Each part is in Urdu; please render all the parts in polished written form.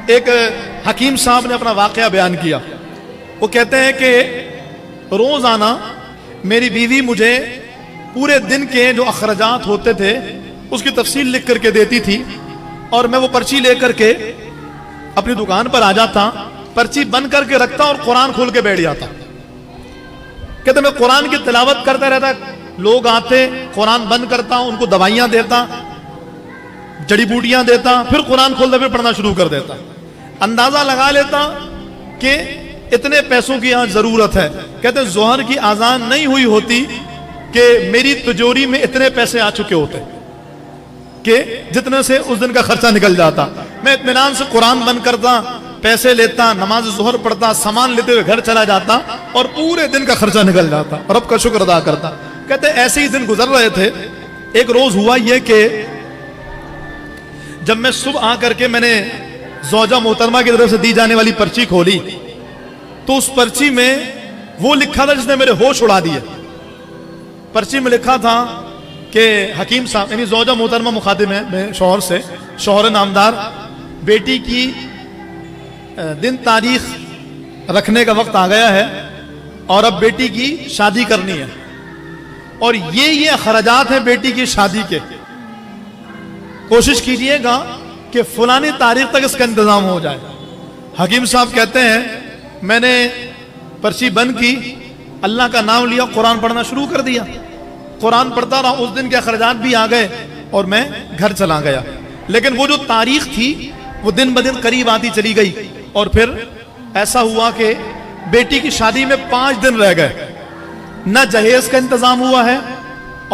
ایک حکیم صاحب نے اپنا واقعہ بیان کیا. وہ کہتے ہیں کہ روزانہ میری بیوی مجھے پورے دن کے جو اخراجات ہوتے تھے اس کی تفصیل لکھ کر کے دیتی تھی، اور میں وہ پرچی لے کر کے اپنی دکان پر آ جاتا، پرچی بند کر کے رکھتا اور قرآن کھول کے بیٹھ جاتا. کہتے میں قرآن کی تلاوت کرتا رہتا، لوگ آتے قرآن بند کرتا، ان کو دوائیاں دیتا، جڑی بوٹیاں دیتا، پھر قرآن کھولتا، پھر پڑھنا شروع کر دیتا. اندازہ لگا لیتا کہ اتنے پیسوں کی آج ضرورت ہے. کہتے ہیں ظہر کی اذان نہیں ہوئی ہوتی کہ میری تجوری میں اتنے پیسے آ چکے ہوتے کہ جتنے سے اس دن کا خرچہ نکل جاتا. میں اطمینان سے قرآن بند کرتا، پیسے لیتا، نماز ظہر پڑھتا، سامان لیتے ہوئے گھر چلا جاتا اور پورے دن کا خرچہ نکل جاتا، رب کا شکر ادا کرتا. کہتے ہیں ایسے ہی دن گزر رہے تھے. ایک روز ہوا یہ کہ جب میں صبح آ کر کے میں نے زوجہ محترمہ کی طرف سے دی جانے والی پرچی کھولی تو اس پرچی میں وہ لکھا تھا جس نے میرے ہوش اڑا دیے. پرچی میں لکھا تھا کہ حکیم صاحب، یعنی زوجہ محترمہ مخاطب ہے میں شوہر سے، شوہر نامدار، بیٹی کی دن تاریخ رکھنے کا وقت آ گیا ہے اور اب بیٹی کی شادی کرنی ہے، اور یہ اخراجات ہیں بیٹی کی شادی کے. کوشش کیجئے گا کہ فلانی تاریخ تک اس کا انتظام ہو جائے. حکیم صاحب کہتے ہیں میں نے پرچی بند کی، اللہ کا نام لیا، قرآن پڑھنا شروع کر دیا. قرآن پڑھتا رہا، اس دن کے اخراجات بھی آ گئے اور میں گھر چلا گیا. لیکن وہ جو تاریخ تھی وہ دن بدن قریب آتی چلی گئی، اور پھر ایسا ہوا کہ بیٹی کی شادی میں 5 دن رہ گئے. نہ جہیز کا انتظام ہوا ہے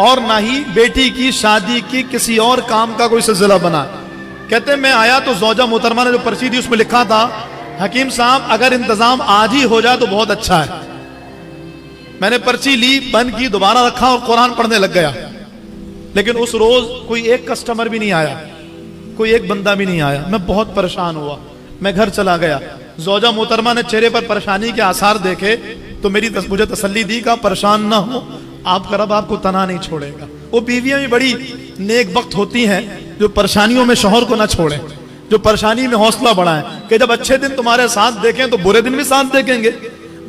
اور نہ ہی بیٹی کی شادی کی کسی اور کام کا کوئی سلسلہ بنا. کہتے ہیں میں آیا تو زوجہ محترمہ نے جو پرچی دی اس میں لکھا تھا حکیم صاحب اگر انتظام آج ہی ہو جائے تو بہت اچھا ہے. میں نے پرچی لی، بند کی، دوبارہ رکھا اور قرآن پڑھنے لگ گیا. لیکن اس روز کوئی ایک کسٹمر بھی نہیں آیا، کوئی ایک بندہ بھی نہیں آیا. میں بہت پریشان ہوا، میں گھر چلا گیا. زوجہ محترمہ نے چہرے پر پریشانی کے آثار دیکھے تو مجھے تسلی دی کہ پریشان نہ ہو، آپ کا رب آپ کو تنہا نہیں چھوڑے گا. وہ بیویاں بھی بڑی نیک بخت ہوتی ہیں جو پریشانیوں میں شوہر کو نہ چھوڑیں، جو پریشانی میں حوصلہ بڑھائیں کہ جب اچھے دن تمہارے ساتھ دیکھیں تو برے دن بھی ساتھ دیکھیں گے.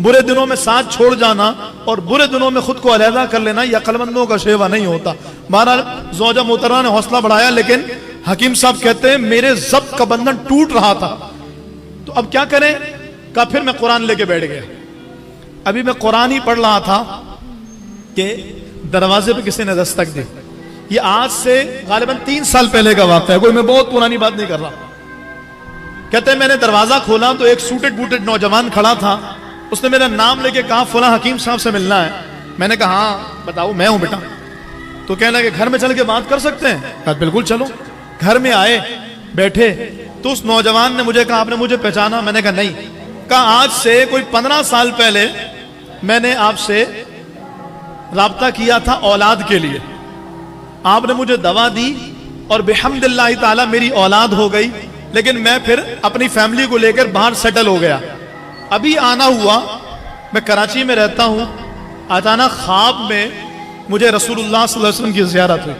برے دنوں میں ساتھ چھوڑ جانا اور برے دنوں میں خود کو علیحدہ کر لینا یہ عقل مندوں کا شیوا نہیں ہوتا. بہرحال زوجہ محترمہ نے حوصلہ بڑھایا، لیکن حکیم صاحب کہتے ہیں میرے ضبط کا بندھن ٹوٹ رہا تھا. تو اب کیا کریں؟ کہا پھر میں قرآن لے کے بیٹھ گیا. ابھی میں قرآن ہی پڑھ رہا تھا کہ دروازے پہ کسی نے دستک دی. یہ آج سے غالباً 3 سال پہلے کا واقعہ ہے، کوئی میں بہت پرانی بات نہیں کر رہا. کہتے ہیں میں نے دروازہ کھولا تو ایک سوٹڈ بوٹڈ نوجوان کھڑا تھا. اس نے میرا نام لے کے کہا فلاں حکیم صاحب سے ملنا ہے. میں نے کہا ہاں بتاؤ میں ہوں بیٹا. تو کہنے لگے گھر میں چل کے بات کر سکتے ہیں؟ کہا بالکل چلو. گھر میں آئے، بیٹھے تو اس نوجوان نے مجھے کہا آپ نے مجھے پہچانا؟ میں نے کہا نہیں. کہا آج سے کوئی 15 سال پہلے میں نے آپ سے رابطہ کیا تھا اولاد کے لیے. آپ نے مجھے دوا دی اور بحمد اللہ تعالی میری اولاد ہو گئی، لیکن میں پھر اپنی فیملی کو لے کر باہر سیٹل ہو گیا. ابھی آنا ہوا، میں کراچی میں رہتا ہوں. اچانک خواب میں مجھے رسول اللہ صلی اللہ علیہ وسلم کی زیارت ہوئی.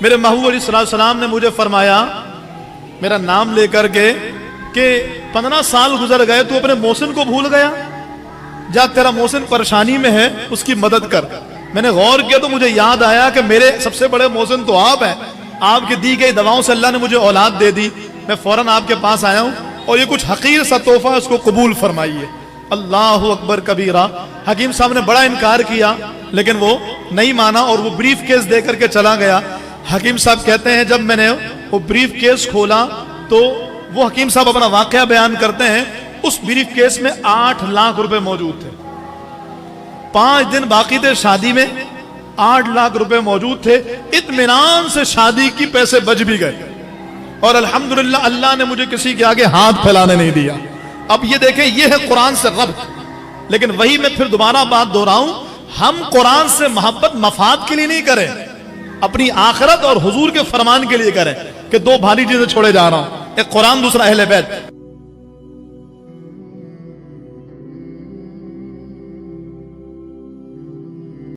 میرے محبوب علیہ السلام نے مجھے فرمایا میرا نام لے کر کے کہ 15 سال گزر گئے تو اپنے محسن کو بھول گیا، جا تیرا محسن پریشانی میں ہے اس کی مدد کر. میں نے غور کیا تو مجھے یاد آیا کہ میرے سب سے بڑے محسن تو آپ ہیں. آپ کی دی گئی دواؤں سے اللہ نے مجھے اولاد دے دی. میں فوراً آپ کے پاس آیا ہوں اور یہ کچھ حقیر سا تحفہ اس کو قبول فرمائیے. اللہ اکبر کبیرہ. حکیم صاحب نے بڑا انکار کیا لیکن وہ نہیں مانا اور وہ بریف کیس دے کر کے چلا گیا. حکیم صاحب کہتے ہیں جب میں نے وہ بریف کیس کھولا تو وہ حکیم صاحب اپنا واقعہ بیان کرتے ہیں اس بریف کیس میں 8 لاکھ روپے موجود تھے. 5 دن باقی تھے شادی میں، 8 لاکھ روپے موجود تھے. اطمینان سے شادی کی پیسے بچ بھی گئے اور الحمدللہ اللہ نے مجھے کسی کے آگے ہاتھ پھیلانے نہیں دیا. اب یہ دیکھیں یہ ہے قرآن سے ربط. لیکن وہی میں پھر دوبارہ بات دہراؤں، ہم قرآن سے محبت مفاد کے لیے نہیں کریں، اپنی آخرت اور حضور کے فرمان کے لیے کریں کہ 2 بھاری چیزیں چھوڑے جا رہا ہوں، ایک قرآن دوسرا اہل بیت.